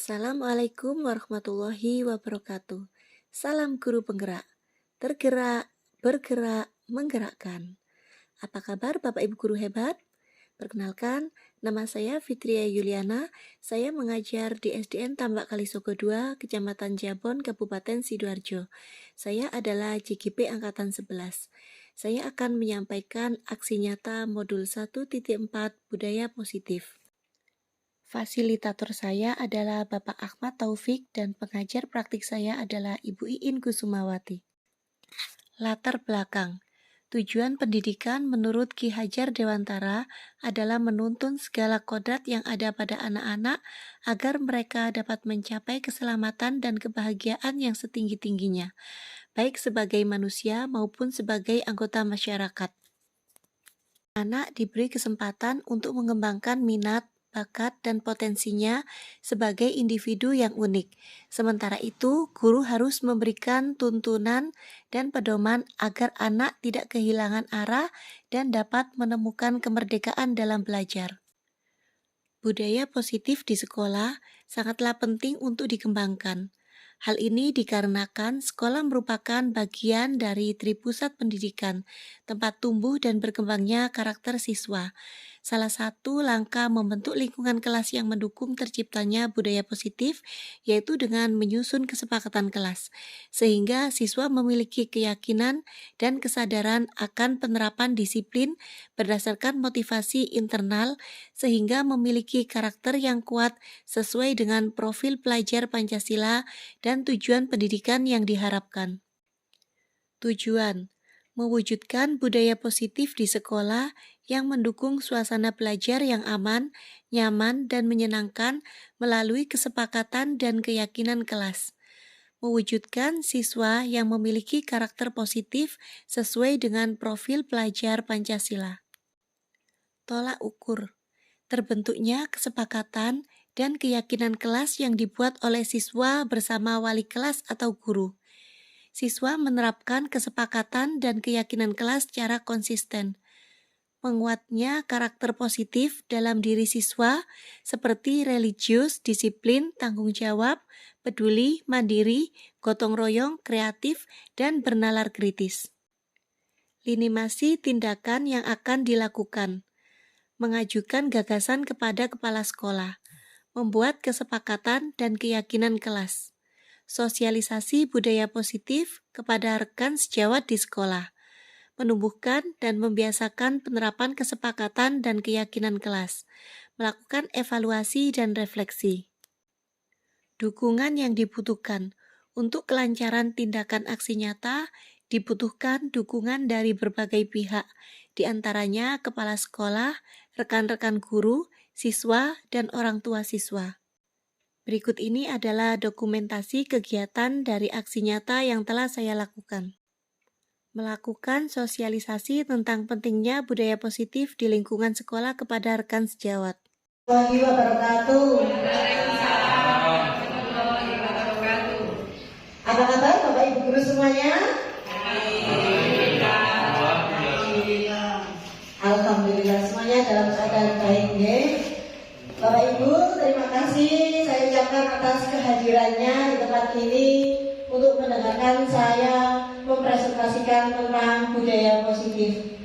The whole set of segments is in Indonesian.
Assalamualaikum warahmatullahi wabarakatuh. Salam guru penggerak, tergerak, bergerak, menggerakkan. Apa kabar Bapak Ibu guru hebat? Perkenalkan, nama saya Fitria Yuliana. Saya mengajar di SDN Tambak Kalisogo 2, Kecamatan Jabon, Kabupaten Sidoarjo. Saya adalah JGP Angkatan 11. Saya akan menyampaikan aksi nyata modul 1.4 Budaya Positif. Fasilitator saya adalah Bapak Ahmad Taufik dan pengajar praktik saya adalah Ibu Iin Kusumawati. Latar belakang. Tujuan pendidikan menurut Ki Hajar Dewantara adalah menuntun segala kodrat yang ada pada anak-anak agar mereka dapat mencapai keselamatan dan kebahagiaan yang setinggi-tingginya, baik sebagai manusia maupun sebagai anggota masyarakat. Anak diberi kesempatan untuk mengembangkan minat, bakat, dan potensinya sebagai individu yang unik. Sementara itu, guru harus memberikan tuntunan dan pedoman agar anak tidak kehilangan arah dan dapat menemukan kemerdekaan dalam belajar. Budaya positif di sekolah sangatlah penting untuk dikembangkan. Hal ini dikarenakan sekolah merupakan bagian dari tripusat pendidikan, tempat tumbuh dan berkembangnya karakter siswa. Salah satu langkah membentuk lingkungan kelas yang mendukung terciptanya budaya positif yaitu dengan menyusun kesepakatan kelas, sehingga siswa memiliki keyakinan dan kesadaran akan penerapan disiplin berdasarkan motivasi internal sehingga memiliki karakter yang kuat sesuai dengan profil pelajar Pancasila dan tujuan pendidikan yang diharapkan. Tujuan mewujudkan budaya positif di sekolah yang mendukung suasana belajar yang aman, nyaman, dan menyenangkan melalui kesepakatan dan keyakinan kelas. Mewujudkan siswa yang memiliki karakter positif sesuai dengan profil pelajar Pancasila. Tolak ukur. Terbentuknya kesepakatan dan keyakinan kelas yang dibuat oleh siswa bersama wali kelas atau guru. Siswa menerapkan kesepakatan dan keyakinan kelas secara konsisten. Menguatnya karakter positif dalam diri siswa seperti religius, disiplin, tanggung jawab, peduli, mandiri, gotong royong, kreatif, dan bernalar kritis. Linimasi tindakan yang akan dilakukan. Mengajukan gagasan kepada kepala sekolah. Membuat kesepakatan dan keyakinan kelas. Sosialisasi budaya positif kepada rekan sejawat di sekolah, menumbuhkan dan membiasakan penerapan kesepakatan dan keyakinan kelas, melakukan evaluasi dan refleksi. Dukungan yang dibutuhkan untuk kelancaran tindakan aksi nyata dibutuhkan dukungan dari berbagai pihak, di antaranya kepala sekolah, rekan-rekan guru, siswa, dan orang tua siswa. Berikut ini adalah dokumentasi kegiatan dari aksi nyata yang telah saya lakukan. Melakukan sosialisasi tentang pentingnya budaya positif di lingkungan sekolah kepada rekan sejawat. Apa kabar Bapak Ibu guru semuanya? Alhamdulillah semuanya dalam keadaan baik ya. Bapak Ibu, terima kasih saya ucapkan atas kehadirannya di tempat ini untuk mendengarkan saya mempresentasikan tentang budaya positif.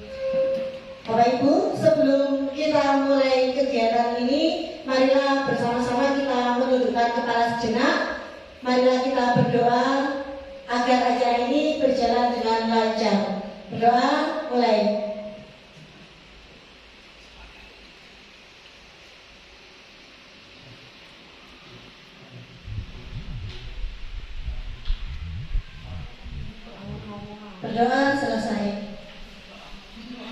Bapak Ibu, sebelum kita mulai kegiatan ini, marilah bersama-sama kita menundukkan kepala sejenak. Marilah kita berdoa agar acara ini berjalan dengan lancar. Berdoa mulai. Berdoa selesai.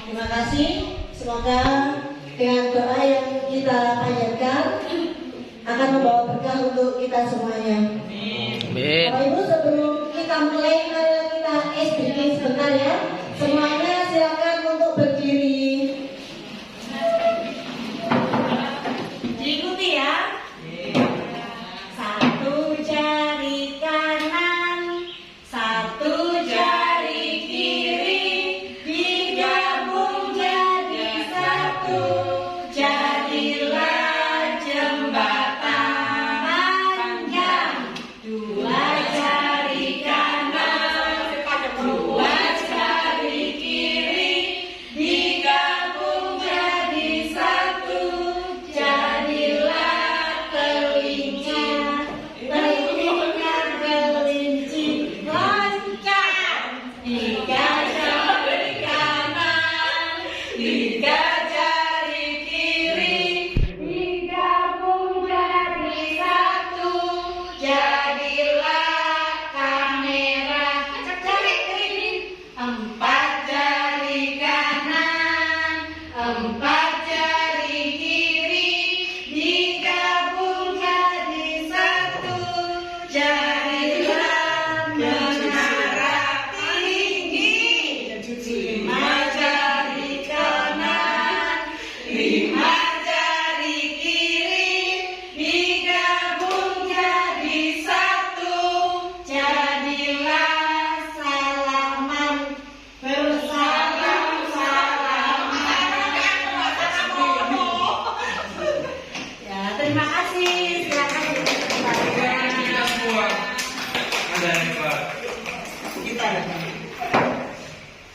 Terima kasih. Semoga dengan doa yang kita panjatkan akan membawa berkah untuk kita semuanya. Amin. Bapak Ibu, sebelum kita mulai, mari kita breathing sebentar ya. Semuanya silakan untuk berdiri. Diikuti ya. Satu jari kanan, satu jari kiri, digabung jadi satu, jadilah jembatan.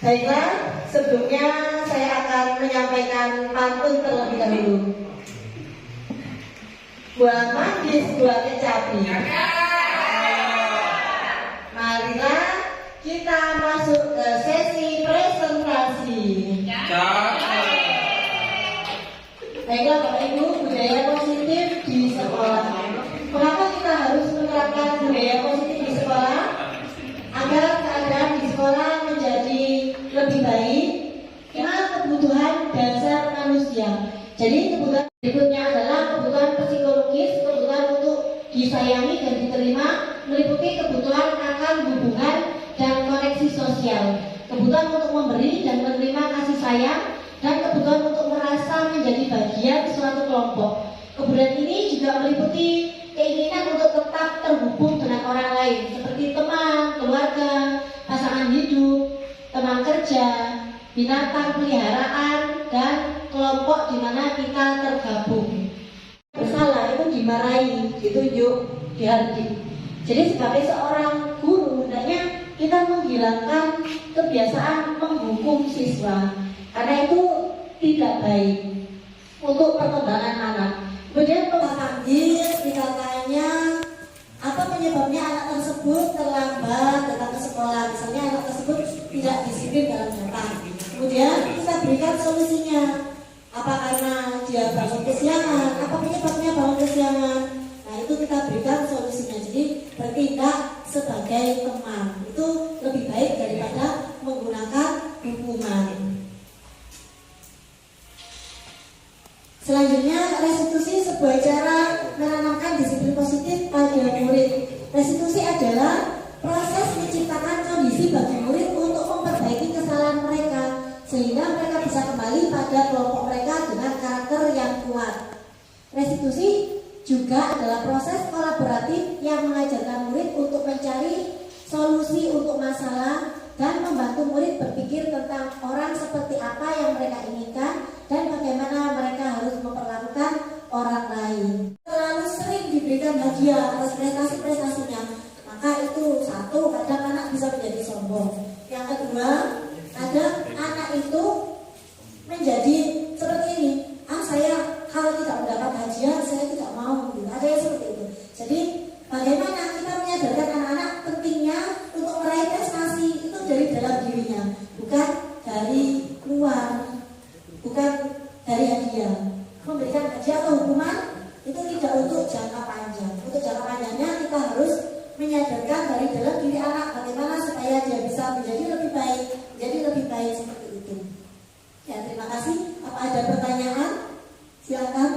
Baiklah, sebelumnya saya akan menyampaikan pantun terlebih dahulu. Buah manggis, buah kecapi. Marilah kita masuk ke sesi presentasi. Baiklah Bapak Ibu, budaya positif di sekolah. Kenapa kita harus menerapkan budaya positif di sekolah? Agar keadaan di sekolah menjadi lebih baik karena kebutuhan dasar manusia. Jadi kebutuhan berikutnya adalah kebutuhan psikologis, kebutuhan untuk disayangi dan diterima, meliputi kebutuhan akan hubungan dan koneksi sosial, kebutuhan untuk memberi dan menerima kasih sayang, dan kebutuhan untuk merasa menjadi bagian suatu kelompok. Kebutuhan ini juga meliputi keinginan untuk tetap terhubung dengan orang lain, seperti teman, keluarga, pasangan hidup, teman kerja, binatang peliharaan, dan kelompok di mana kita tergabung. Bersalah itu dimarahi, ditunjuk, dihardik. Jadi sebagai seorang guru, hendaknya kita menghilangkan kebiasaan menghukum siswa, karena itu tidak baik untuk perkembangan anak. Kemudian panggil, kita tanya apa penyebabnya anak tersebut terlambat datang ke sekolah. Misalnya anak tersebut tidak disiplin dalam datang. Kemudian kita berikan solusinya. Apa karena dia bangun kesiangan? Apa penyebabnya bangun kesiangan? Nah itu kita berikan solusinya. Jadi bertindak sebagai teman itu lebih baik daripada menggunakan hukuman. Selanjutnya, restitusi sebuah cara menanamkan disiplin positif pada murid. Restitusi adalah proses menciptakan kondisi bagi murid untuk memperbaiki kesalahan mereka, sehingga mereka bisa kembali pada kelompok mereka dengan karakter yang kuat. Restitusi juga adalah proses kolaboratif yang mengajarkan murid untuk mencari solusi untuk masalah dan membantu murid berpikir tentang orang seperti apa yang mereka inginkan dan bagaimana mereka harus memperlakukan orang lain. Terlalu sering diberikan hadiah atas prestasi-prestasinya, maka itu satu, kadang anak bisa menjadi sombong. Yang kedua, kadang anak itu menjadi seperti ini, saya kalau tidak mendapat hadiah saya tidak mau, gitu. Ada yang seperti itu. Jadi bagaimana kita menyadarkan anak-anak pentingnya untuk meraih prestasi itu dari dalam dirinya, bukan dari luar, bukan dari hadiah. Memberikan hadiah atau hukuman itu tidak untuk jangka panjang. Untuk jangka panjangnya kita harus menyadarkan dari dalam diri anak bagaimana supaya dia bisa menjadi lebih baik seperti itu. Ya, terima kasih. Apa ada pertanyaan? Silakan.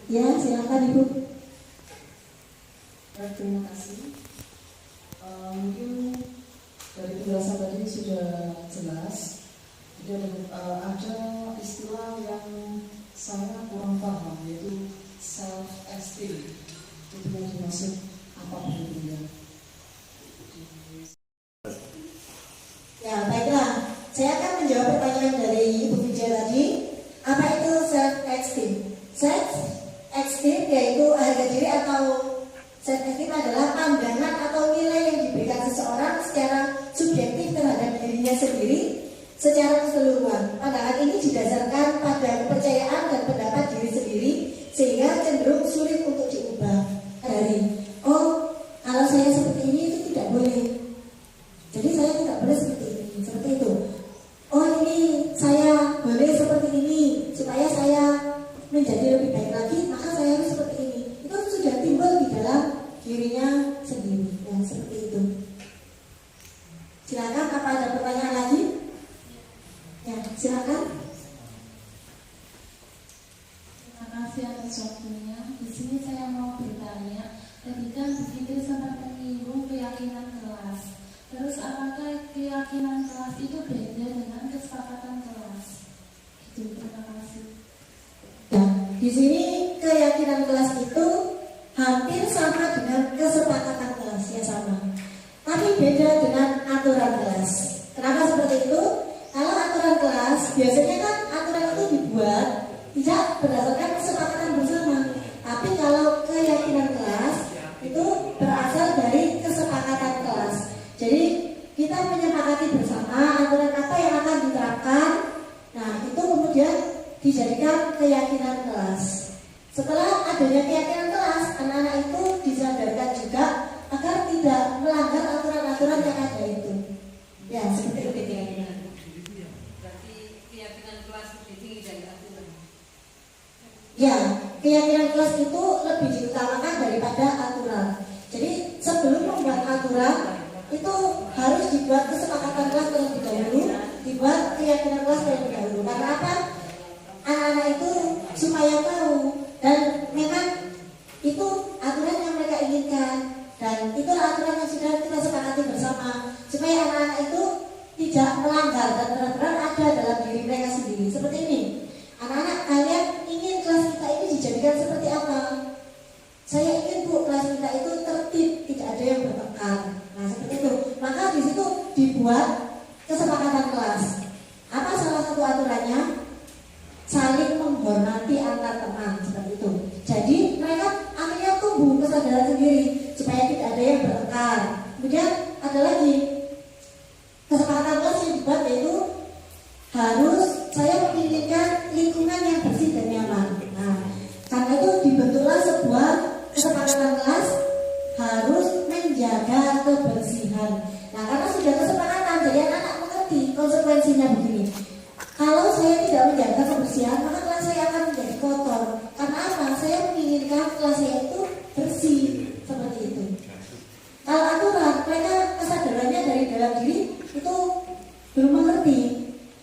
Ya, silakan Ibu. Terima kasih. Mungkin dari penjelasan tadi sudah jelas. Jadi ada istilah yang saya kurang paham, yaitu self esteem. Itu yang dimaksud apa bentuknya? Ya, baiklah. Saya akan menjawab pertanyaan dari Ibu Vijay tadi. Apa itu self esteem? Self esteem yaitu harga diri atau self esteem adalah pandangan atau nilai yang diberikan seseorang secara subjektif terhadap dirinya sendiri secara keseluruhan. Pandangan ini didasarkan pada kepercayaan dan pendapat diri sendiri sehingga cenderung sulit untuk diubah. Dari kalau saya seperti ini itu tidak boleh. Jadi saya tidak boleh seperti itu. Ini saya boleh seperti ini supaya saya menjadi lebih baik lagi, maka saya harus seperti ini. Itu sudah timbul di dalam dirinya sendiri, dan seperti itu. Silakan, apa ada pertanyaan lagi? Ya, silakan. Terima kasih atas waktunya. Di sini saya mau bertanya, tadi kan begitu sempat menyinggung keyakinan kelas. Terus apakah keyakinan kelas itu beda dengan kesepakatan kelas? Itu, terima kasih. Ya, di sini keyakinan kelas itu hampir sama dengan kesepakatan kelas, ya sama. Tapi beda dengan aturan kelas. Kenapa seperti itu? Kalau aturan kelas biasanya kan aturan itu dibuat tidak berdasarkan kesepakatan bersama, Setelah adanya keyakinan kelas, anak-anak itu disadarkan juga agar tidak melanggar aturan-aturan yang ada itu. Ya, seperti itu keyakinan. Berarti keyakinan kelas lebih tinggi dari aturan. Ya, keyakinan kelas itu lebih diutamakan daripada aturan. Jadi sebelum membuat aturan itu harus dibuat kesepakatan kelas terlebih dahulu, dibuat keyakinan kelas terlebih dahulu. Karena apa? Anak-anak itu supaya tahu dan memang itu aturan yang mereka inginkan dan itulah aturan yang sudah kita sepakati bersama supaya anak-anak itu tidak melanggar dan benar-benar ada dalam diri mereka sendiri. Seperti ini, anak-anak kalian ingin kelas kita ini dijadikan seperti apa? Saya ingin Bu, kelas kita itu tertib, tidak ada yang bertengkar. Nah seperti itu. Maka di situ dibuat kesepakatan kelas. Apa salah satu aturannya? Saling menghormati antar teman, seperti itu. Jadi mereka akhirnya tumbuh kesadaran sendiri supaya tidak ada yang bertengkar. Kemudian ada lagi kesepakatan kelas yang dibuat yaitu harus saya menginginkan lingkungan yang bersih dan nyaman. Nah, karena itu dibentuklah sebuah kesepakatan kelas harus menjaga kebersihan. Nah, karena sudah kesepakatan, jadi anak-anak mengerti konsekuensinya begini. Kalau saya tidak menjaga kebersihan, maka kelas saya akan menjadi kotor. Karena apa? Saya menginginkan kelas saya itu bersih, seperti itu. Kalau aturan, mereka kesadarannya dari dalam diri itu belum mengerti.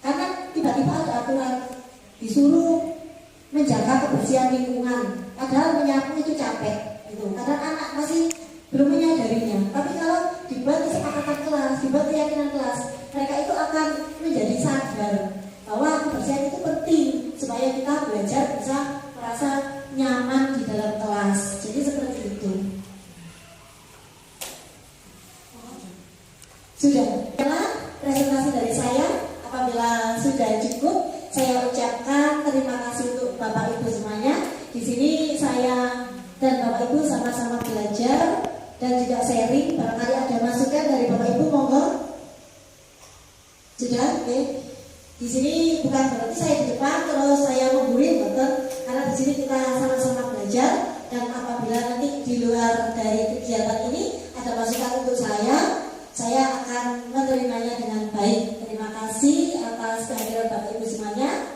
Karena tiba-tiba ada aturan disuruh menjaga kebersihan lingkungan, padahal menyapu itu capek, gitu. Karena anak masih belum menyadarinya. Tapi kalau dibuat kesepakatan kelas, dibuat keyakinan kelas, mereka itu akan menjadi sadar bahwa kebersihan itu penting supaya kita belajar bisa merasa nyaman di dalam kelas. Jadi seperti itu. Sudah, presentasi dari saya. Apabila sudah cukup, saya ucapkan terima kasih untuk Bapak Ibu semuanya. Di sini saya dan Bapak Ibu sama-sama belajar dan juga sharing. Barangkali ada masukan dari Bapak Ibu, monggo. Sudah, oke. Di sini bukan berarti saya di depan terus saya menggurui, betul. Karena di sini kita sama-sama belajar dan apabila nanti di luar dari kegiatan ini ada masukan untuk saya akan menerimanya dengan baik. Terima kasih atas kehadiran Bapak Ibu semuanya.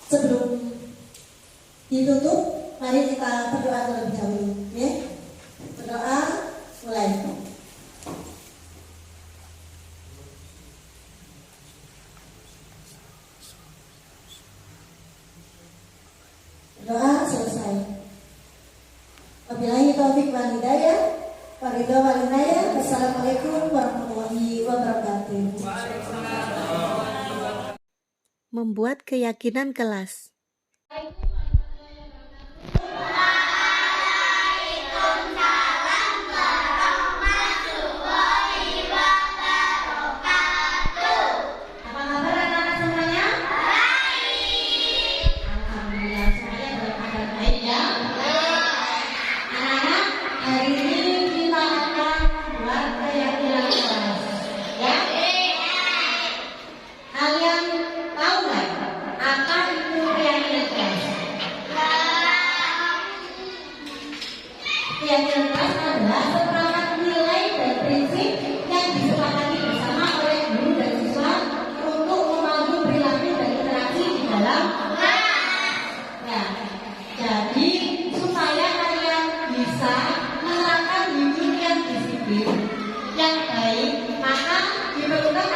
Sebelum ditutup, mari kita berdoa terlebih dahulu. Ya. Berdoa, mulai. Doa selesai. Wabillahi taufik wal hidayah. Waridho wal inayah. Wassalamualaikum warahmatullahi wabarakatuh. Membuat keyakinan kelas. Keyakinan kelas adalah seperangkat nilai dan prinsip yang disepakati bersama oleh guru dan siswa untuk memandu perilaku dan interaksi di dalam kelas. Ya, jadi supaya kalian bisa menerapkan hidup yang disiplin, yang baik, maka diperlukan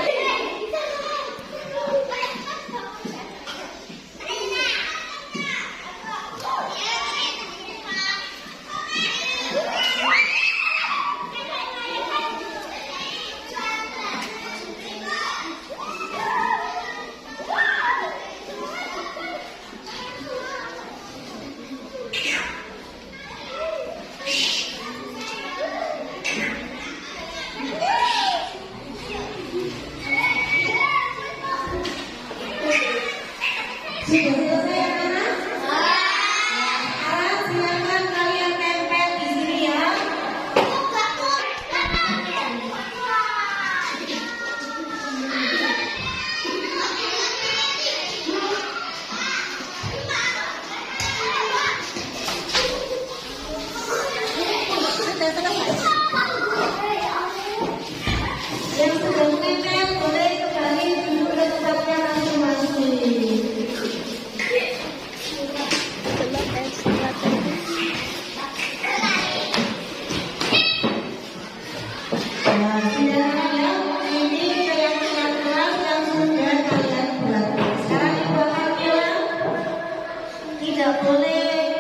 tidak boleh.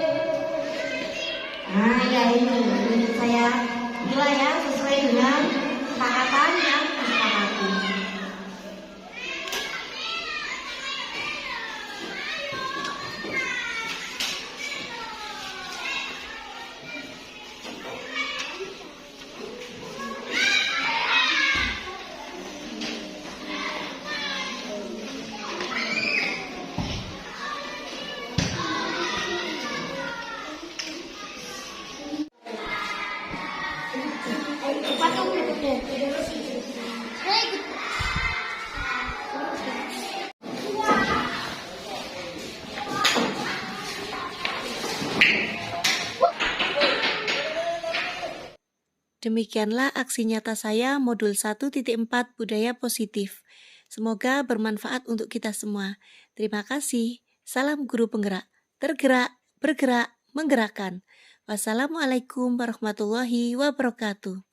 Nah ya ini saya nilai ya sesuai dengan kesepakatan yang disepakati. Demikianlah aksi nyata saya modul 1.4 Budaya Positif. Semoga bermanfaat untuk kita semua. Terima kasih. Salam guru penggerak. Tergerak, bergerak, menggerakkan. Wassalamualaikum warahmatullahi wabarakatuh.